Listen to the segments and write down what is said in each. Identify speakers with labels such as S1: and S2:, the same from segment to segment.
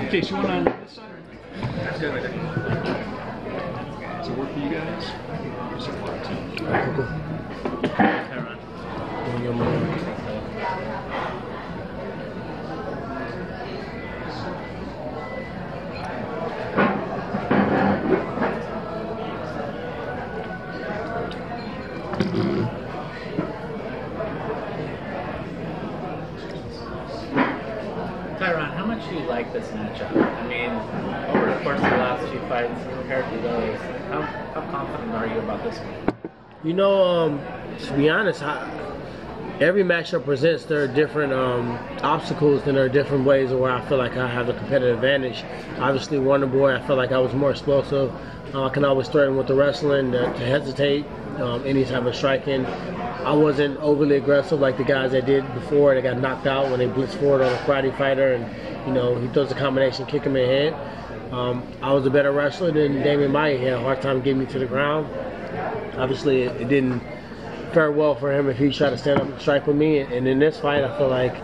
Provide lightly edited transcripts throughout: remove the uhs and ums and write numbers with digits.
S1: case you want on this side. That's good. Does it work for you guys? Is it flat too?
S2: Tyron, how much do you like this matchup? I mean, over the course of the last few fights compared to those, how confident are you about this one?
S3: You know, to be honest, every matchup presents their different obstacles and there are different ways where I feel like I have the competitive advantage. Obviously, Wonder Boy, I feel like I was more explosive. I can always threaten with the wrestling to hesitate any type of striking. I wasn't overly aggressive like the guys that did before. They got knocked out when they blitzed forward on a karate fighter, and you know he throws a combination, kick him in the head. I was a better wrestler than Damian Maia. He had a hard time getting me to the ground. Obviously, it didn't fare well for him if he tried to stand up and strike with me. And in this fight, I feel like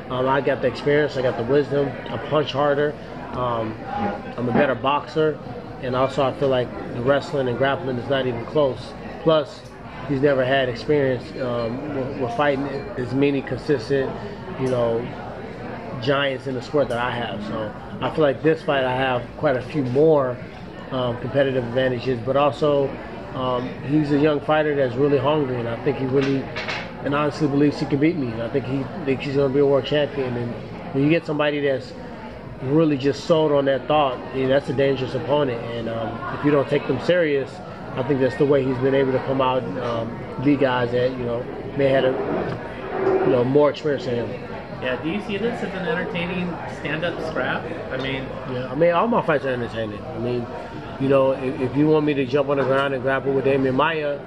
S3: I got the experience, I got the wisdom, I punch harder, I'm a better boxer, and also I feel like the wrestling and grappling is not even close. Plus, he's never had experience with fighting as many consistent, you know, giants in the sport that I have. So I feel like this fight I have quite a few more competitive advantages, but also he's a young fighter that's really hungry, and I think he really and honestly believes he can beat me. I think he thinks he's going to be a world champion, and when you get somebody that's really just sold on that thought, you know, that's a dangerous opponent, and if you don't take them serious, I think that's the way he's been able to come out and beat guys that, you know, may have had more experience than him.
S2: Yeah, do you see this as an entertaining stand-up scrap? I mean,
S3: yeah, I mean, all my fights are entertaining. I mean, you know, if you want me to jump on the ground and grapple with Damian Maia,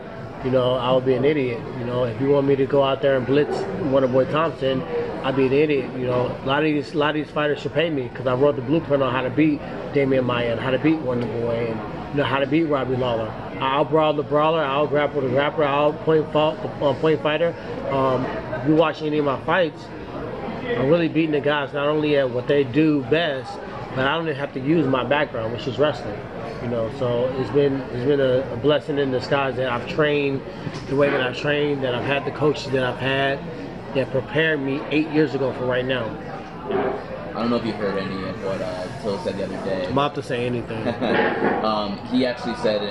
S3: you know, I would be an idiot. You know, if you want me to go out there and blitz Wonder Boy Thompson, I'd be an idiot. You know, a lot of these fighters should pay me because I wrote the blueprint on how to beat Damian Maia and how to beat Wonder Boy and you know how to beat Robbie Lawler. I'll brawl the brawler, I'll grapple the grappler, I'll point fighter. If you watch any of my fights, I'm really beating the guys not only at what they do best, but I don't even have to use my background, which is wrestling. You know, so it's been a blessing in disguise that I've trained the way that I've trained, that I've had the coaches that I've had that prepared me 8 years ago for right now.
S4: I don't know if you heard any of what Till said the other day.
S3: I'm about to say anything.
S4: He actually said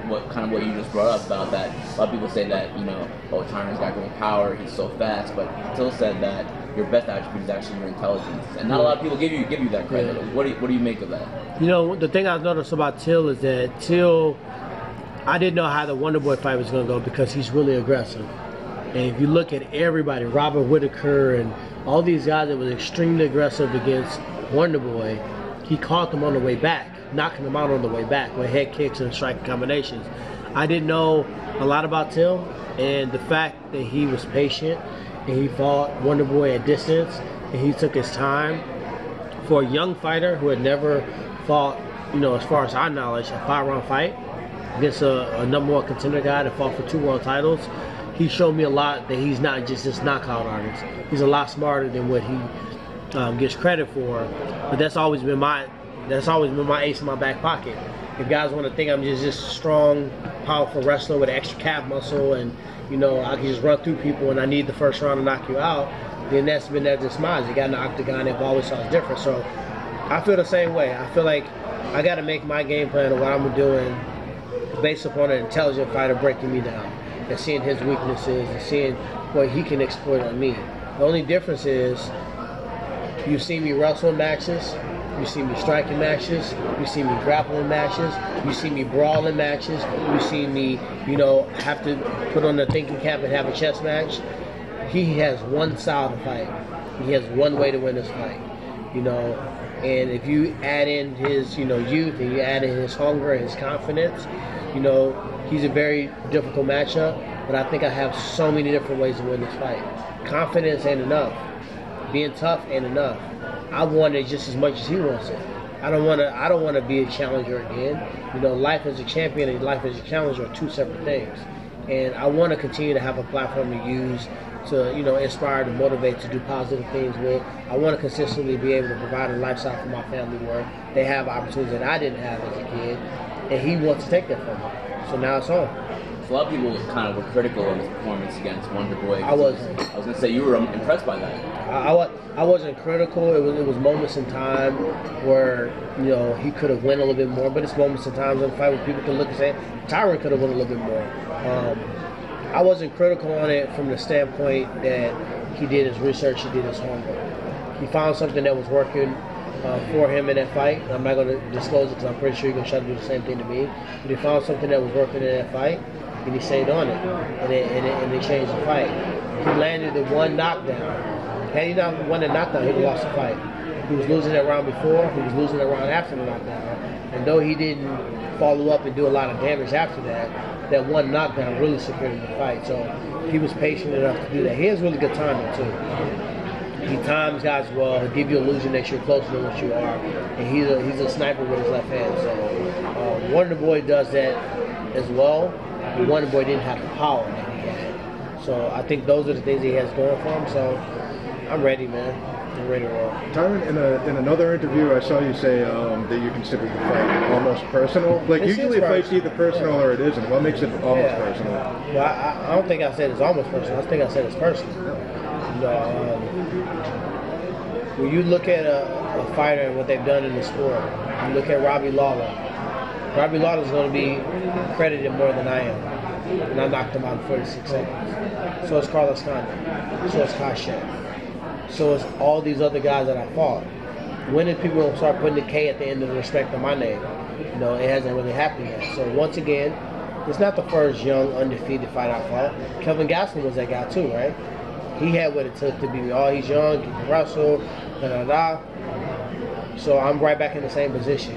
S4: what you just brought up about that. A lot of people say that, you know, oh, Tyron's got great power, he's so fast, but Till said that your best attribute is actually your intelligence, and not a lot of people give you that credit. Yeah. What do you make of that?
S3: You know, the thing I've noticed about Till is that I didn't know how the Wonder Boy fight was going to go because he's really aggressive. And if you look at everybody, Robert Whitaker and all these guys that was extremely aggressive against Wonder Boy, he caught them on the way back, knocking them out on the way back with head kicks and striking combinations. I didn't know a lot about Till, and the fact that he was patient and he fought Wonder Boy at distance and he took his time for a young fighter who had never fought, you know, as far as our knowledge, a 5-round fight against a number one contender guy that fought for 2 world titles. He showed me a lot that he's not just this knockout artist. He's a lot smarter than what he gets credit for. But that's always been my ace in my back pocket. If guys want to think I'm just this strong, powerful wrestler with extra calf muscle and, you know, I can just run through people and I need the first round to knock you out, then that's been their demise. You got in the octagon, they've always saw it's different. So I feel the same way. I feel like I got to make my game plan of what I'm doing based upon an intelligent fighter breaking me down and seeing his weaknesses and seeing what he can exploit on me. The only difference is you see me wrestle in matches, you see me striking matches, you see me grappling matches, you see me brawling matches, you see me, you know, have to put on the thinking cap and have a chess match. He has one style to fight. He has one way to win this fight, you know. And if you add in his, you know, youth and you add in his hunger and his confidence, you know, he's a very difficult matchup. But I think I have so many different ways to win this fight. Confidence ain't enough. Being tough ain't enough. I want it just as much as he wants it. I don't want to be a challenger again. You know, life as a champion and life as a challenger are 2 separate things. and I want to continue to have a platform to use to, you know, inspire, to motivate, to do positive things with. I want to consistently be able to provide a lifestyle for my family where they have opportunities that I didn't have as a kid, and he wants to take that from me. So now it's on.
S4: So a lot of people kind of were critical of his performance against Wonder Boy.
S3: I wasn't.
S4: I was going to say you were impressed by that.
S3: I wasn't critical. It was moments in time where, you know, he could have won a little bit more, but it's moments in time in the fight where people can look and say Tyron could have won a little bit more. I wasn't critical on it from the standpoint that he did his research, he did his homework. He found something that was working for him in that fight. I'm not going to disclose it because I'm pretty sure he's going to try to do the same thing to me. But he found something that was working in that fight, and he stayed on it, and it changed the fight. He landed the one knockdown. Had he not won the knockdown, he would have lost the fight. He was losing that round before, he was losing that round after the knockdown. And though he didn't follow up and do a lot of damage after that, that one knockdown really secured the fight. So he was patient enough to do that. He has really good timing too. He times guys well. He'll give you an illusion that you're closer than what you are. And he's a sniper with his left hand. So Wonder Boy does that as well. But Wonder Boy didn't have the power that he had. So I think those are the things he has going for him. So I'm ready, man. I'm ready to roll.
S5: Tyron, in another interview, I saw you say that you consider the fight almost personal. Like
S3: This
S5: usually
S3: is
S5: a fight's
S3: personal.
S5: either personal or it isn't. What makes it almost personal?
S3: Well, I don't think I said it's almost personal. I think I said it's personal. You know, when you look at a fighter and what they've done in the sport, you look at Robbie Lawler. Robbie Lawler's going to be credited more than I am. And I knocked him out in 46 seconds. So is Carlos Condit. So is Kasha. So it's all these other guys that I fought. When did people start putting the K at the end of the respect of my name? You know, it hasn't really happened yet. So once again, it's not the first young, undefeated fight I fought. Kelvin Gastelum was that guy too, right? He had what it took to be, oh, he's young, he can wrestle, da-da-da. So I'm right back in the same position.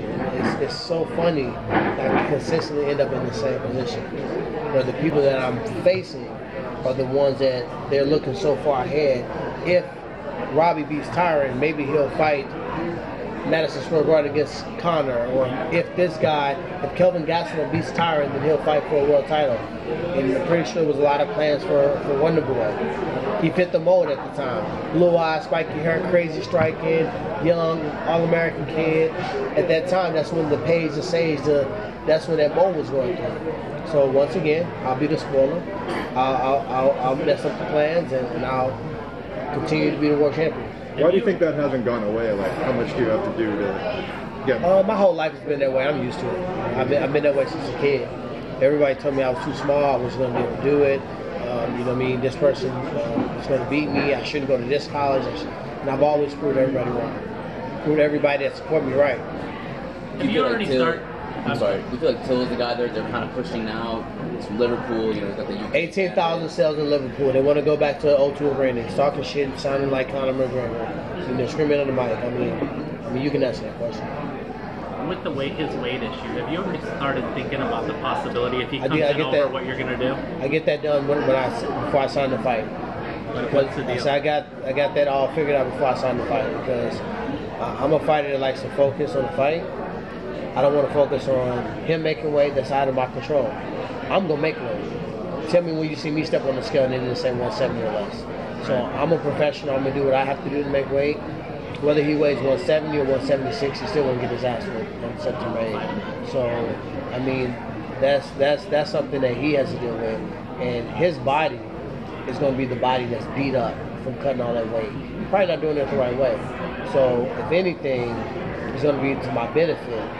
S3: It's so funny that I consistently end up in the same position. You know, the people that I'm facing are the ones that they're looking so far ahead. If Robbie beats Tyron, maybe he'll fight Madison Square Garden against Conor, or if Kelvin Gastelum beats Tyron, then he'll fight for a world title. And I'm pretty sure there was a lot of plans for Wonder Boy. He fit the mold at the time. Blue eyes, spiky hair, crazy striking, young, all-American kid. At that time, that's when the page, the sage, that's when that mold was going through. So once again, I'll be the spoiler. I'll mess up the plans, and I'll continue to be the world champion.
S5: Why do you think that hasn't gone away? Like, how much do you have to do to get?
S3: My whole life has been that way. I'm used to it. I've been that way since a kid. Everybody told me I was too small. I wasn't going to be able to do it. You know what I mean? This person is going to beat me. I shouldn't go to this college. And I've always proved everybody wrong. Proved everybody that support me right.
S2: Have you already started?
S4: I'm sorry. Do you feel like Till is the guy they're kind of pushing now? It's from Liverpool, you know, he's got the UK.
S3: 18,000 sales in Liverpool. They want to go back to O2 Arena. He's talking shit, sounding like Conor McGregor. And they're screaming on the mic. I mean, you can answer that question.
S2: With his weight issue, have you already started thinking about the possibility if he comes in over
S3: that,
S2: what you're gonna do?
S3: I get that done before I sign the fight.
S2: What's the deal?
S3: So I got that all figured out before I signed the fight, because I'm a fighter that likes to focus on the fight. I don't want to focus on him making weight that's out of my control. I'm going to make weight. Tell me when you see me step on the scale and it didn't say 170 or less. So I'm a professional. I'm going to do what I have to do to make weight. Whether he weighs 170 or 176, he's still going to get his ass whipped on September 8th. So, I mean, that's something that he has to deal with. And his body is going to be the body that's beat up from cutting all that weight. Probably not doing it the right way. So, if anything, it's going to be to my benefit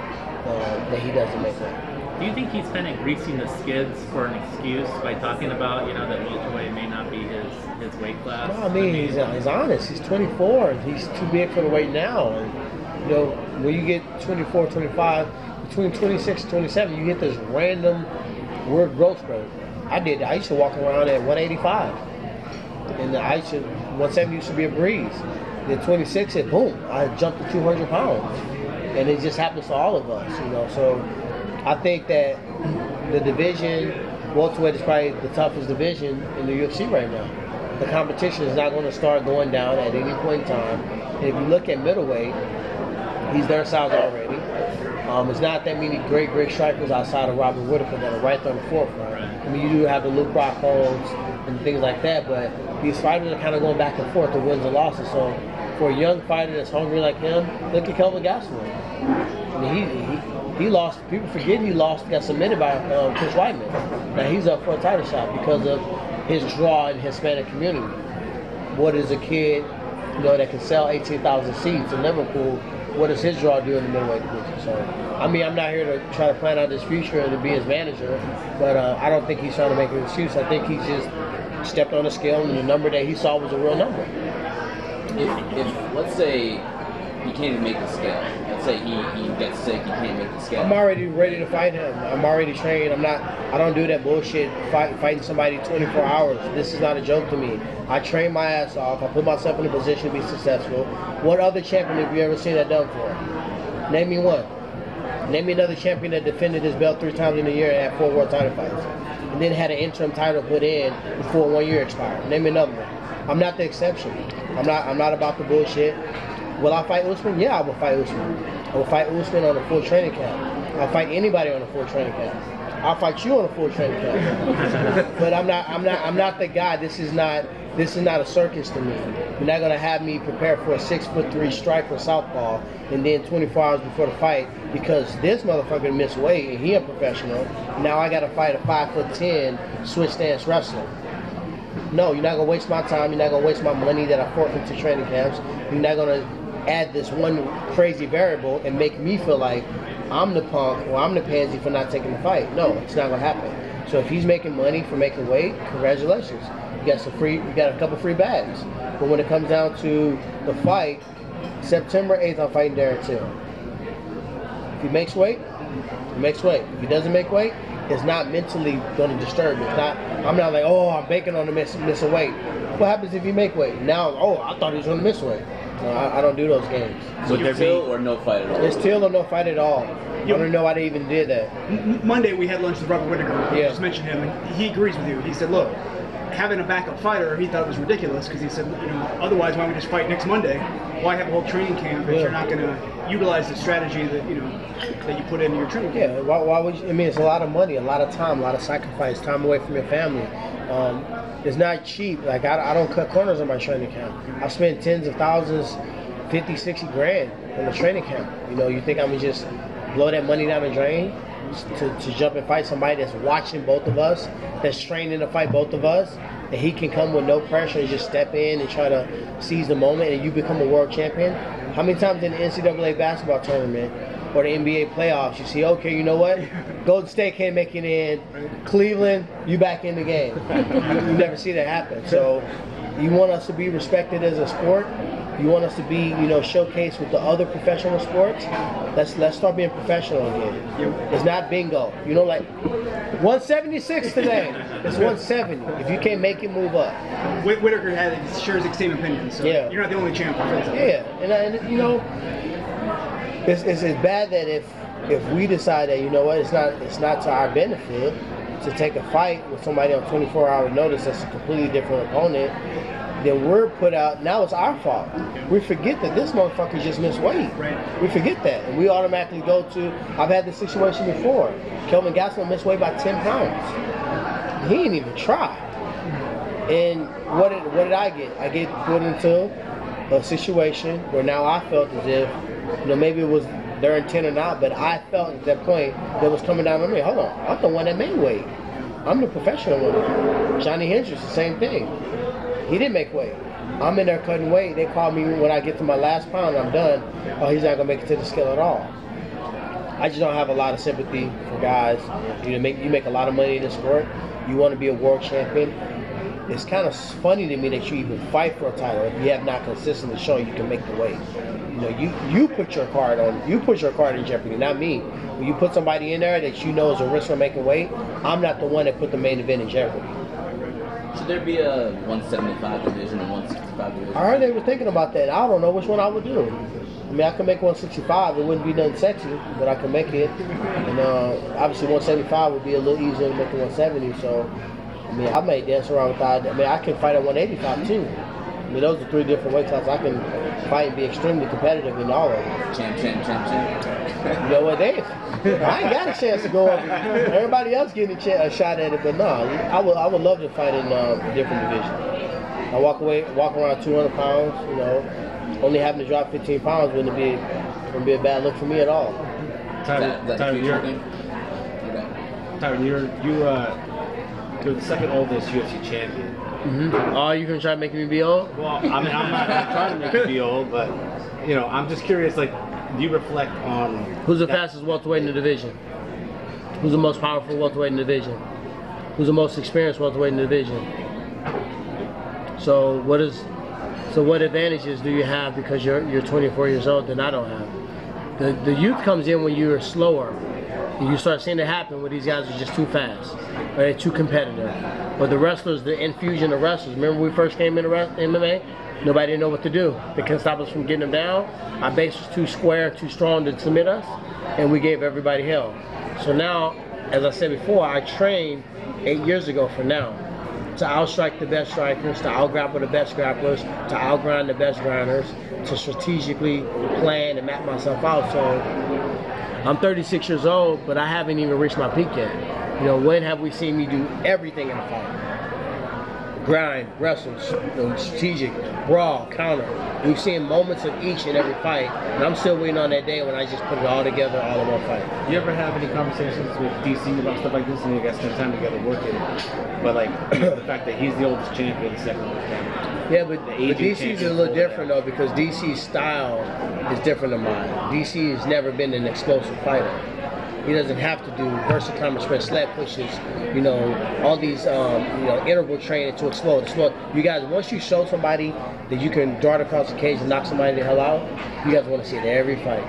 S3: that he doesn't make weight.
S2: Do you think he's kind of greasing the skids for an excuse by talking about, you know, that welterweight may not be his weight class?
S3: No, I mean, he's honest. He's 24. He's too big for the weight now. And, you know, when you get 24, 25, between 26 and 27, you get this random weird growth spurt. I used to walk around at 185. And 170 used to be a breeze. Then 26, it boom, I jumped to 200 pounds. And it just happens to all of us, you know. So I think that the division, welterweight is probably the toughest division in the UFC right now. The competition is not going to start going down at any point in time. And if you look at middleweight, he's their size already. It's not that many great strikers outside of Robert Whittaker that are right there on the forefront. I mean, you do have the Luke Rockholds and things like that, but these fighters are kind of going back and forth to wins and losses. So for a young fighter that's hungry like him, look at Kelvin Gastelum. I mean, he lost. People forget he lost. Got submitted by Chris Weidman. Now he's up for a title shot because of his draw in the Hispanic community. What is a kid, that can sell 18,000 seats in Liverpool? What does his draw do in the middleweight division? So, I mean, I'm not here to try to plan out his future and to be his manager, but I don't think he's trying to make an excuse. I think he's just stepped on the scale, and the number that he saw was a real number.
S4: If let's say he can't even make the scale. Let's say he gets sick, he can't make the scale.
S3: I'm already ready to fight him. I'm already trained. I don't do that bullshit fighting somebody 24 hours. This is not a joke to me. I train my ass off. I put myself in a position to be successful. What other champion have you ever seen that done for? Name me one. Name me another champion that defended his belt 3 times in a year and had 4 world title fights. And then had an interim title put in before 1 year expired. Name me another one. I'm not the exception. I'm not about the bullshit. Will I fight Usman? Yeah, I will fight Usman. I will fight Usman on a full training camp. I'll fight anybody on a full training camp. I'll fight you on a full training camp. But I'm not the guy. This is not a circus to me. You're not gonna have me prepare for a 6'3" striker southpaw and then 24 hours before the fight because this motherfucker missed weight and he a professional. Now I gotta fight a 5'10" switch stance wrestler. No, you're not gonna waste my time. You're not gonna waste my money that I forfeit to training camps. You're not gonna add this one crazy variable and make me feel like I'm the punk or I'm the pansy for not taking the fight. No, it's not gonna happen. So if he's making money for making weight, congratulations. You got a couple free bags. But when it comes down to the fight, September 8th, I'm fighting Darren Till. If he makes weight, he makes weight. If he doesn't make weight, it's not mentally going to disturb me. I'm not like, oh, I'm banking on the missing weight. What happens if you make weight? Now, I thought he was going to miss weight. No, I don't do those games.
S4: Would there Till or no fight at all?
S3: It's Till or no fight at all. I don't know why they even did that.
S1: Monday we had lunch with Robert Whittaker.
S3: Yeah.
S1: Just mentioned him, and he agrees with you. He said, look, having a backup fighter, he thought it was ridiculous because he said, otherwise why don't we just fight next Monday? Why have a whole training camp if you're not going to utilize the strategy that that you put into your training camp?
S3: Yeah, why would you? I mean, it's a lot of money, a lot of time, a lot of sacrifice, time away from your family. It's not cheap. Like I don't cut corners on my training camp. I spend tens of thousands, 50, 60 grand on the training camp. You think I'm gonna just blow that money down the drain to jump and fight somebody that's watching both of us, that's training to fight both of us, and he can come with no pressure and just step in and try to seize the moment and you become a world champion? How many times in the NCAA basketball tournament or the NBA playoffs you see, okay, you know what? Golden State can't make it in. Cleveland, you back in the game. You never see that happen. So you want us to be respected as a sport. You want us to be, showcased with the other professional sports. Let's start being professional again. It's not bingo. Like 176 today. It's 170. If you can't make it, move up.
S1: Whittaker shares the same opinion. So
S3: yeah.
S1: You're not the only champion.
S3: Yeah, and it's bad that if we decide that it's not to our benefit to take a fight with somebody on 24-hour notice that's a completely different opponent. Then we're put out, now it's our fault. We forget that this motherfucker just missed weight.
S1: Right.
S3: We forget that. And we automatically go to, I've had this situation before. Kelvin Gastelum missed weight by 10 pounds. He didn't even try. And what did I get? I get put into a situation where now I felt as if, maybe it was their intent or not, but I felt at that point that was coming down on me. Hold on, I'm the one that made weight. I'm the professional one. Johnny Hendricks, the same thing. He didn't make weight. I'm in there cutting weight. They call me when I get to my last pound, I'm done. Oh, he's not gonna make it to the scale at all. I just don't have a lot of sympathy for guys. You make a lot of money in this sport. You want to be a world champion. It's kind of funny to me that you even fight for a title if you have not consistently shown you can make the weight. You put your card on. You put your card in jeopardy, not me. When you put somebody in there that is a risk for making weight, I'm not the one that put the main event in jeopardy.
S4: Should there be a 175 division and 165 division?
S3: I heard they were thinking about that. I don't know which one I would do. I mean, I could make 165. It wouldn't be nothing sexy, but I could make it. And obviously 175 would be a little easier to make than 170. So, I mean, I may dance around with that. I mean, I can fight at 185 too. I mean, those are 3 different weight classes. I can fight and be extremely competitive in all of them.
S4: Champ.
S3: You know what, I ain't got a chance to go over. Everybody else getting a shot at it, but no, I would love to fight in a different division. I walk around 200 pounds, you know, only having to drop 15 pounds wouldn't be a bad look for me at all.
S6: Tyron, you're the second oldest UFC champion.
S3: Mm-hmm. Oh, you gonna try to make me be old?
S6: Well, I mean, I'm not trying to make you be old, but you know, I'm just curious. Like, do you reflect on
S3: who's the fastest welterweight in the division? Who's the most powerful welterweight in the division? Who's the most experienced welterweight in the division? So what advantages do you have because you're 24 years old that I don't have? The youth comes in when you're slower. And you start seeing it happen where these guys are just too fast, or they're too competitive. But the wrestlers, the infusion of wrestlers. Remember when we first came into MMA? Nobody didn't know what to do. They couldn't stop us from getting them down. Our base was too square, too strong to submit us, and we gave everybody hell. So now, as I said before, I trained 8 years ago for now. To outstrike the best strikers, to outgrapple the best grapplers, to outgrind the best grinders, to strategically plan and map myself out. So I'm 36 years old, but I haven't even reached my peak yet. You know, when have we seen me do everything in a fight? Grind, wrestle, strategic, brawl, counter. We've seen moments of each and every fight, and I'm still waiting on that day when I just put it all together, all in one fight.
S6: You ever have any conversations with DC about stuff like this, and you guys spend time together working? But like, you know, the fact that he's the oldest champion, the second oldest champion.
S3: Yeah, but DC's a little different though, because DC's style is different than mine. DC has never been an explosive fighter. He doesn't have to do versatile spread, sled pushes, you know, all these, you know, interval training to explode. You guys, once you show somebody that you can dart across the cage and knock somebody the hell out, you guys want to see it every fight.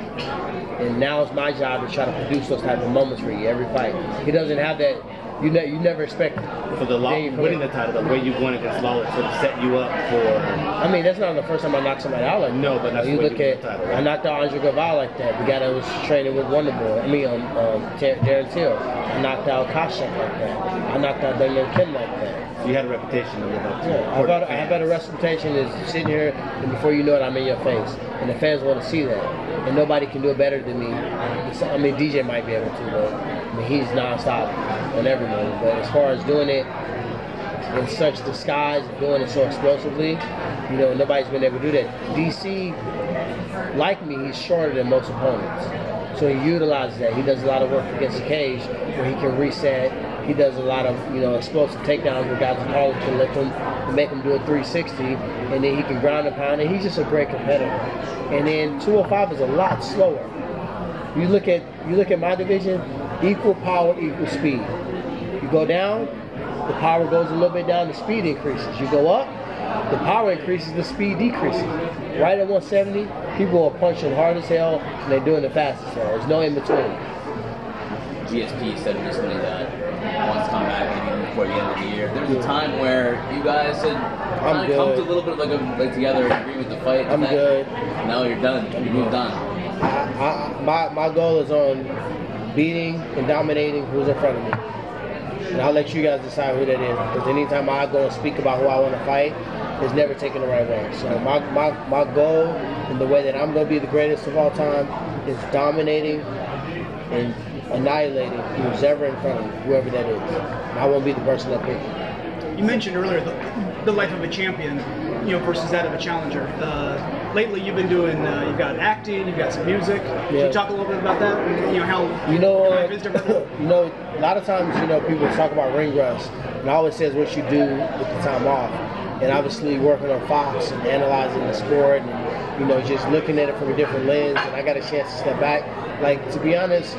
S3: And now it's my job to try to produce those type of moments for you every fight. He doesn't have that. You never expect
S6: for the winning the title, the way you won against Lawler sort of set you up for.
S3: I mean, that's not the first time I knocked somebody out like that.
S6: No, but that's
S3: you look at.
S6: The title, right?
S3: I knocked out Andre Guevara like that. The guy that was training with Wonder Boy. I mean, Darren Till. I knocked out Koshek like that. I knocked out Daniel Kim like that.
S6: So you had a reputation to live up to.
S3: Yeah, I have a reputation is sitting here, and before you know it, I'm in your face, and the fans want to see that, and nobody can do it better than me. I mean, DJ might be able to, but I mean, he's nonstop on every move. But as far as doing it in such disguise, doing it so explosively, you know, nobody's been able to do that. DC, like me, he's shorter than most opponents, so he utilizes that. He does a lot of work against the cage where he can reset. He does a lot of, you know, explosive takedowns where guys can lift him and make him do a 360, and then he can ground and pound, and he's just a great competitor. And then 205 is a lot slower. You look at my division, equal power, equal speed. You go down, the power goes a little bit down, the speed increases. You go up, the power increases, the speed decreases. Right at 170, people are punching hard as hell, and they're doing it fast as hell. There's no in between.
S4: GSP said recently that wants to come back maybe before the end of the year. There was a time where you guys had kind of come to a little bit of like together and agree with the fight.
S3: I'm good.
S4: Now you're done. You moved on.
S3: My goal is on beating and dominating who's in front of me. And I'll let you guys decide who that is. Because anytime I go and speak about who I want to fight, it's never taken the right way. So my goal and the way that I'm going to be the greatest of all time is dominating and annihilating who's ever in front of me, whoever that is. And I won't be the person that picked.
S1: You mentioned earlier the life of a champion, you know, versus that of a challenger. Lately, you've been doing, you've got acting, you've got some music. Can you talk a little bit about that? You know how life is different.
S3: You know, a lot of times, you know, people talk about ring rust, and I always says what you do with the time off. And obviously, working on Fox and analyzing the sport, and you know, just looking at it from a different lens. And I got a chance to step back. Like, to be honest,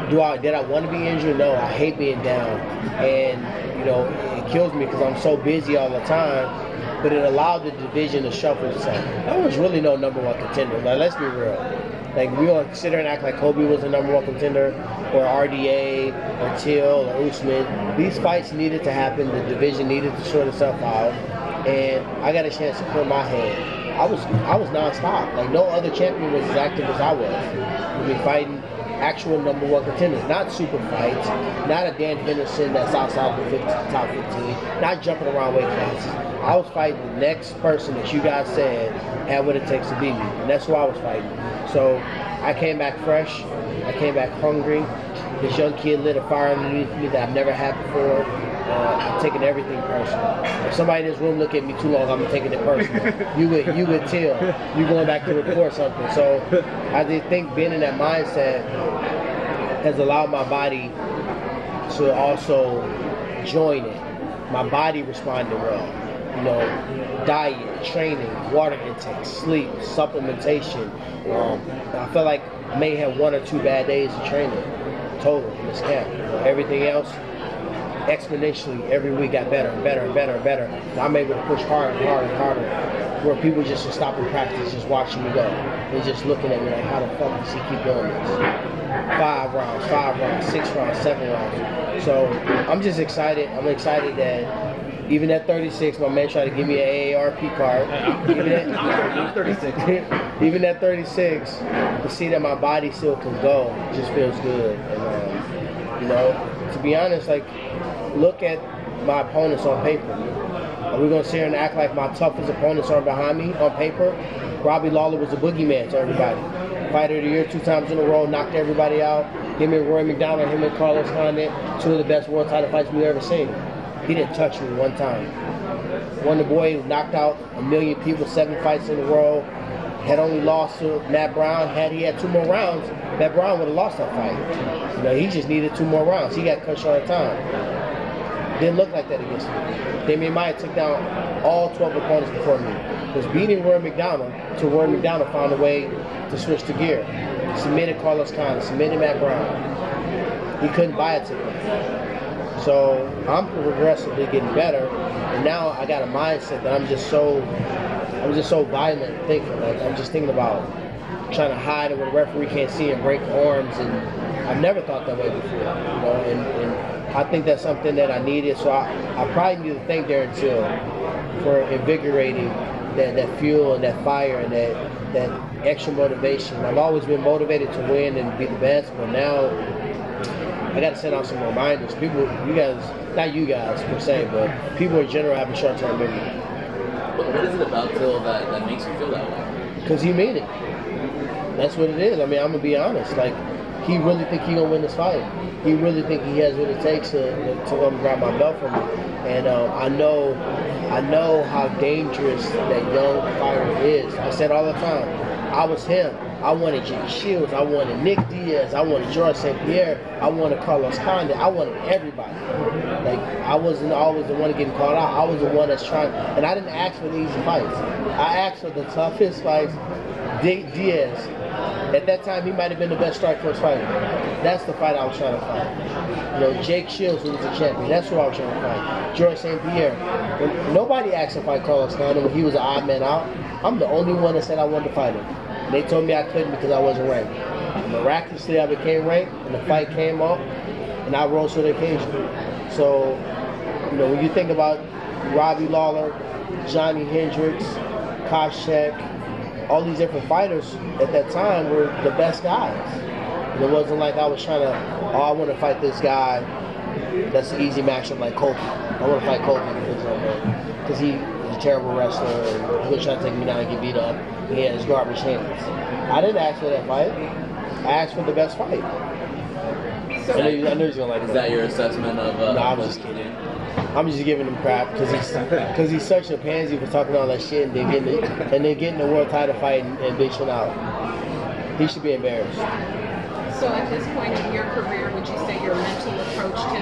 S3: did I want to be injured? No, I hate being down, and you know, it kills me because I'm so busy all the time. But it allowed the division to shuffle itself. There was really no number one contender. Like, let's be real. Like, we don't sit there and act like Kobe was the number one contender, or RDA, or Till, or Usman. These fights needed to happen. The division needed to sort itself out, and I got a chance to put my hand. I was nonstop. Like, no other champion was as active as I was. I mean, fighting actual #1 contenders, not super fights, not a Dan Henderson that's outside the top 15, not jumping around weight classes. I was fighting the next person that you guys said had what it takes to beat me, and that's who I was fighting. So I came back fresh, I came back hungry. This young kid lit a fire underneath me that I've never had before. I'm taking everything personal. If somebody in this room look at me too long, I'm taking it personal. You would tell. You going back to report something. So I did think being in that mindset has allowed my body to also join it. My body responded well. You know, diet, training, water intake, sleep, supplementation. I feel like I may have 1 or 2 bad days of training total in this camp. You know, everything else exponentially every week got better and better and better and better. I'm able to push harder and harder and harder. Where people just would stop in practice, just watching me go. They're just looking at me like, how the fuck does he keep doing this? 5 rounds, 6 rounds, 7 rounds. So I'm just excited. I'm excited that even at 36, my man tried to give me an AARP card.
S6: I'm 36.
S3: Even at 36, to see that my body still can go just feels good. And you know, to be honest, like, look at my opponents on paper. Are we gonna sit here and act like my toughest opponents are behind me on paper? Robbie Lawler was a boogeyman to everybody. Fighter of the year 2 times in a row, knocked everybody out. Him and Roy McDonald, him and Carlos Condit, 2 of the best world title fights we've ever seen. He didn't touch me 1 time. Won the boy who knocked out 1 million people, 7 fights in a row. Had only lost to Matt Brown. Had he had 2 more rounds, Matt Brown would have lost that fight. You know, he just needed 2 more rounds. He got cut short of time. Didn't look like that against me. Damian Maia took down all 12 opponents before me. Was beating Roy McDonald till Roy McDonald found a way to switch the gear. Submitted Carlos Condit, submitted Matt Brown. He couldn't buy it to me. So I'm progressively getting better, and now I got a mindset that I'm just so violent thinking. Like, I'm just thinking about trying to hide it when the referee can't see and break arms, and I've never thought that way before. You know, and I think that's something that I needed. So I probably need to thank Darren Till for invigorating that fuel and that fire and that extra motivation. I've always been motivated to win and be the best, but now I got to send out some reminders. People, you guys, not you guys per se, but people in general have a short-term memory.
S4: What is it about Till that makes you feel that way?
S3: Because he mean it. That's what it is. I mean, I'm going to be honest. Like, he really think he going to win this fight. He really think he has what it takes to go and grab my belt from me. And I know how dangerous that young fighter is. I said all the time, I was him. I wanted Jake Shields, I wanted Nick Diaz, I wanted George St-Pierre, I wanted Carlos Condit, I wanted everybody. Like, I wasn't always the one getting called out. I was the one that's trying, and I didn't ask for the easy fights. I asked for the toughest fights. Diaz, at that time, he might have been the best Strikeforce fighter. That's the fight I was trying to fight. You know, Jake Shields, who was a champion, that's who I was trying to fight. George St-Pierre. When nobody asked to fight Carlos Condit when he was an odd man out. I'm the only one that said I wanted to fight him. And they told me I couldn't because I wasn't ranked. Miraculously, I became ranked, and the fight came up, and I rose to the occasion. So, you know, when you think about Robbie Lawler, Johnny Hendricks, Koscheck, all these different fighters at that time were the best guys. And it wasn't like I was trying to, I want to fight this guy that's an easy matchup like Kofi. I want to fight Kofi because he's a terrible wrestler and he's going to try to take me down and get beat up. He had his garbage hands. I didn't ask for that fight. I asked for the best fight.
S4: So
S3: I knew he was going to like
S4: Is that your assessment of
S3: No, I'm just kidding. I'm just giving him crap because he's such a pansy for talking all that shit and then getting the world title fight and bitching out. He should be embarrassed.
S7: So at this point in your career, would you say your mental approach to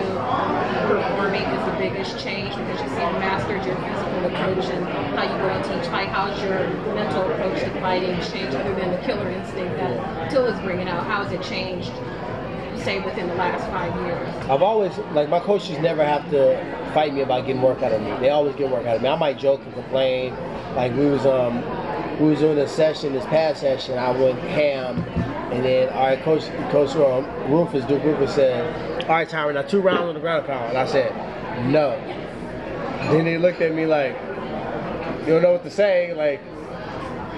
S7: performing is the biggest change because you seem mastered your physical approach and how you go into each fight? How's your mental approach to fighting changed other than the killer instinct that Till is bringing out? How has it changed, say, within the last 5 years?
S3: I've always, like, my coaches never have to fight me about getting work out of me. They always get work out of me. I might joke and complain. Like, we was doing a session, this past session, I went ham, and then, all right, Coach Duke Rufus said, all right, Tyron, now 2 rounds on the ground pound. And I said, no. Then they looked at me like, you don't know what to say. Like,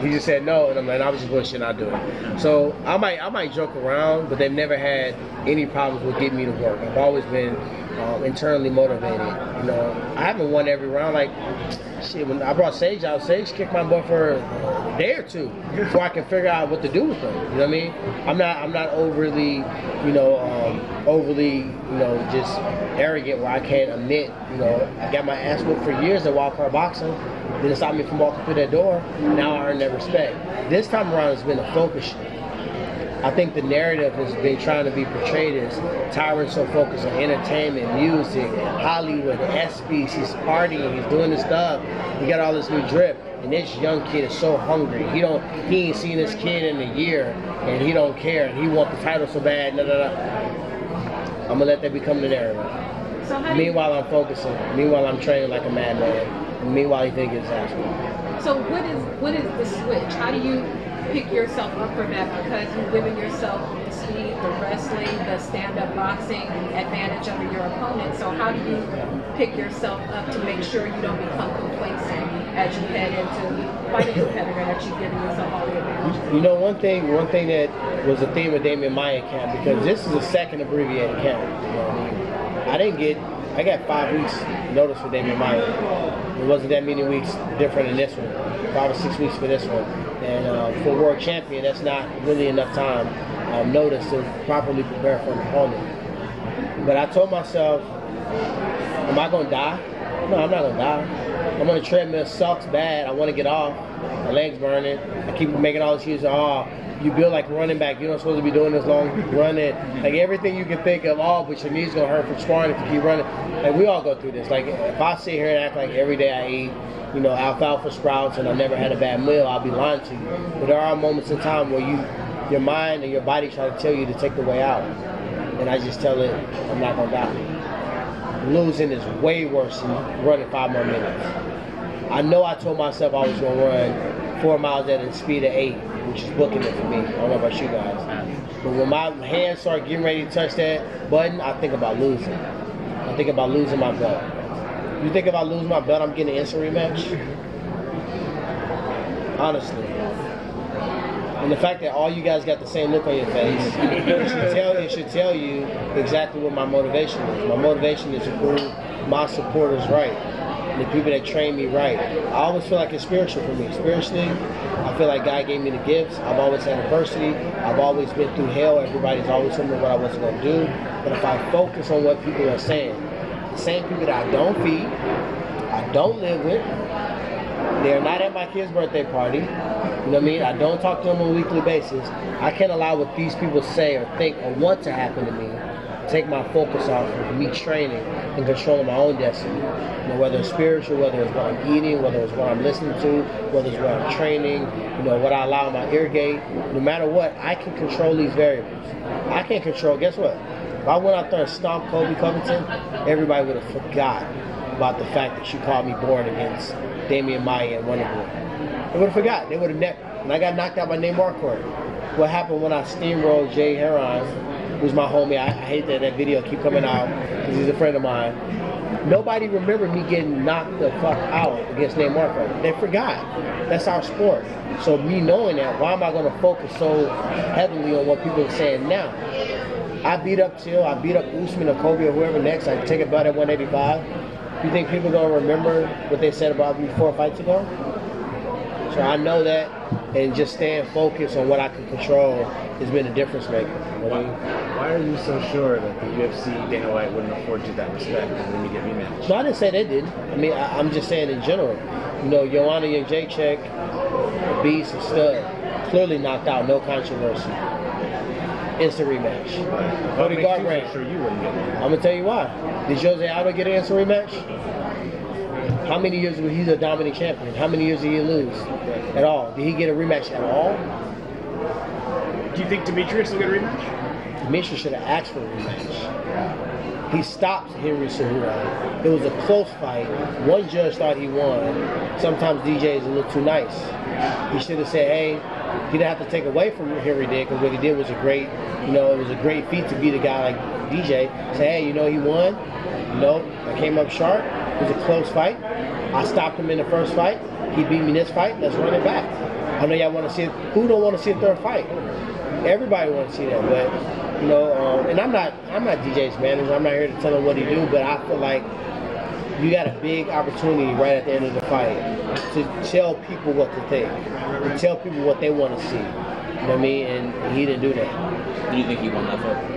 S3: He just said no, and I'm like, I was just bullshitting, I'll do it. So I might joke around, but they've never had any problems with getting me to work. I've always been internally motivated. You know, I haven't won every round. Like, shit, when I brought Sage out, Sage kicked my butt for a day or two before I can figure out what to do with them. You know what I mean? I'm not overly, just arrogant where I can't admit, I got my ass whooped for years at wild card boxing. Then it stopped me from walking through that door. Now I earn that respect. This time around, it's been a focus shift. I think the narrative has been trying to be portrayed as Tyron's so focused on entertainment, music, Hollywood, ESPYs, he's partying, he's doing this stuff. He got all this new drip, and this young kid is so hungry. He ain't seen this kid in a year, and he don't care. He want the title so bad. I'm gonna let that become the narrative. So meanwhile, I'm focusing. Meanwhile, I'm training like a madman. And meanwhile, he thinks it's actual.
S7: So what is the switch? How do you pick yourself up for that, because you've given yourself the speed, the wrestling, the stand-up boxing advantage over your opponent. So how do you pick yourself up to make sure you don't become complacent as you head into fighting a competitor that you've given yourself all the advantage?
S3: You know, one thing that was a theme of Damian Maya camp, because this is the second abbreviated camp. You know what I mean? I got 5 weeks notice for Damian Maya. It wasn't that many weeks different in this one. 5 or 6 weeks for this one. And for world champion, that's not really enough time notice to properly prepare for an opponent. But I told myself, am I gonna die? No, I'm not gonna die. I'm on the treadmill, sucks bad. I want to get off. My legs burning. I keep making all excuses. You build like a running back. You're not supposed to be doing this long running. Like everything you can think of. But your knees gonna hurt from sparring if you keep running. Like we all go through this. Like if I sit here and act like every day I eat, alfalfa sprouts and I never had a bad meal, I'll be lying to you. But there are moments in time where your mind and your body try to tell you to take the way out, and I just tell it, I'm not gonna die. Losing is way worse than running 5 more minutes. I know I told myself I was gonna run 4 miles at a speed of 8, which is booking it for me. I don't know about you guys. But when my hands start getting ready to touch that button, I think about losing. I think about losing my belt. You think about losing my belt, I'm getting an instant rematch? Honestly. And the fact that all you guys got the same look on your face, it should tell you exactly what my motivation is. My motivation is to prove my supporters right. The people that train me right. I always feel like it's spiritual for me. Spiritually, I feel like God gave me the gifts. I've always had adversity. I've always been through hell. Everybody's always told me what I wasn't going to do. But if I focus on what people are saying, the same people that I don't feed, I don't live with, they're not at my kid's birthday party, you know what I mean? I don't talk to them on a weekly basis. I can't allow what these people say or think or want to happen to me take my focus off of me training and controlling my own destiny. Whether it's spiritual, whether it's what I'm eating, whether it's what I'm listening to, whether it's what I'm training, what I allow in my ear gate. No matter what, I can control these variables. I can't control, guess what? If I went out there and stomped Kobe Covington, everybody would have forgot about the fact that you called me born against Damian Maya and Wonderboy. They would have forgot. They would have never. When I got knocked out by Nate Marquardt, what happened when I steamrolled Jay Heron, who's my homie? I hate that video keep coming out because he's a friend of mine. Nobody remembered me getting knocked the fuck out against Nate Marquardt. They forgot. That's our sport. So me knowing that, why am I going to focus so heavily on what people are saying now? I beat up Till, I beat up Usman or Kobe or whoever next. I take a belt at 185. You think people are going to remember what they said about me 4 fights ago? So I know that, and just staying focused on what I can control has been a difference maker.
S6: Why are you so sure that the UFC, Dana White, wouldn't afford you that respect in an immediate rematch?
S3: No, I didn't say they didn't. I mean, I'm just saying in general. Joanna Jędrzejczyk, a beast, a stud, clearly knocked out, no controversy. Instant rematch. Cody Garbrandt.
S6: Sure you wouldn't get one.
S3: I'm gonna tell you why. Did Jose Aldo get an instant rematch? How many years was he a dominant champion? How many years did he lose? At all? Did he get a rematch at all?
S1: Do you think Demetrius will get a rematch?
S3: Demetrius should have asked for a rematch. He stopped Henry Cejudo. It was a close fight. One judge thought he won. Sometimes DJ is a little too nice. He should have said, hey, he didn't have to take away from Henry did, because what he did was a great, it was a great feat to beat a guy like DJ. Say, hey, he won. I came up sharp. It was a close fight. I stopped him in the first fight. He beat me this fight. Let's run it back. I know y'all want to see it. Who don't want to see a third fight? Everybody wants to see that, but you know, and I'm not DJ's manager. I'm not here to tell him what he do, but I feel like you got a big opportunity right at the end of the fight to tell people what to think, to tell people what they want to see. You know what I mean? And he didn't do that.
S4: Do you think he won that fight?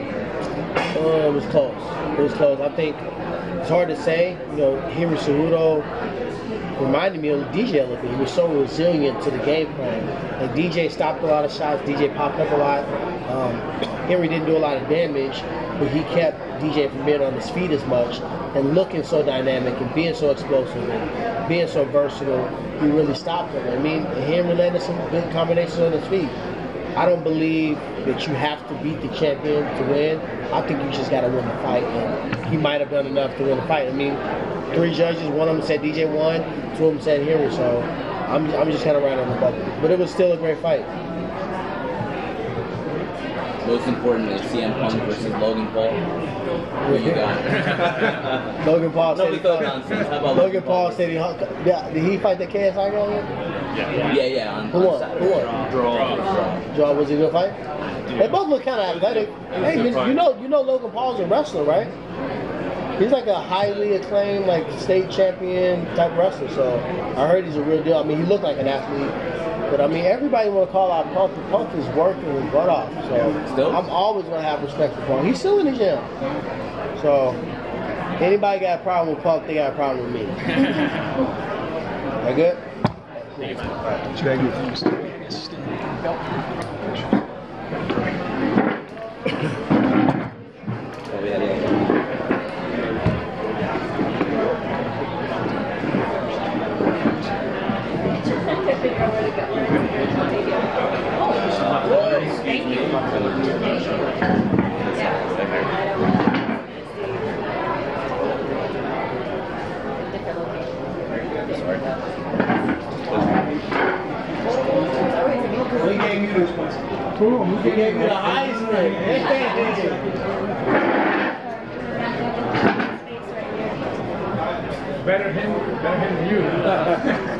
S3: It was close. It was close. I think it's hard to say. You know, Henry Cejudo reminded me of DJ a little bit. He was so resilient to the game plan. Like DJ stopped a lot of shots. DJ popped up a lot. Henry didn't do a lot of damage, but he kept DJ from being on his feet as much and looking so dynamic and being so explosive and being so versatile. He really stopped him. I mean, Henry landed some good combinations on his feet. I don't believe that you have to beat the champion to win. I think you just got to win the fight, and he might have done enough to win the fight. I mean, 3 judges, one of them said DJ won, 2 of them said Henry, so I'm just kind of right on the bubble. But it was still a great fight.
S4: Most important is CM Punk versus Logan Paul. Who you got?
S3: Logan Paul said
S4: No, we thought nonsense. How about
S3: Logan Paul said did he fight the KSI guy yet?
S4: Yeah.
S3: Who won?
S4: Saturday.
S3: Who won? Draw. Was it a good fight?
S6: Yeah.
S3: They both look kind of athletic. Hey, you know Logan Paul's a wrestler, right? He's like a highly acclaimed, like state champion type wrestler. So I heard he's a real deal. I mean, he looked like an athlete. But I mean, everybody want to call out Punk. Punk is working his butt off. So
S4: Still?
S3: I'm always going to have respect for Punk. He's still in the gym. So anybody got a problem with Punk, they got a problem with me. That good?
S1: He gave you this one.
S3: He gave you the highest grade.
S1: Better him than you.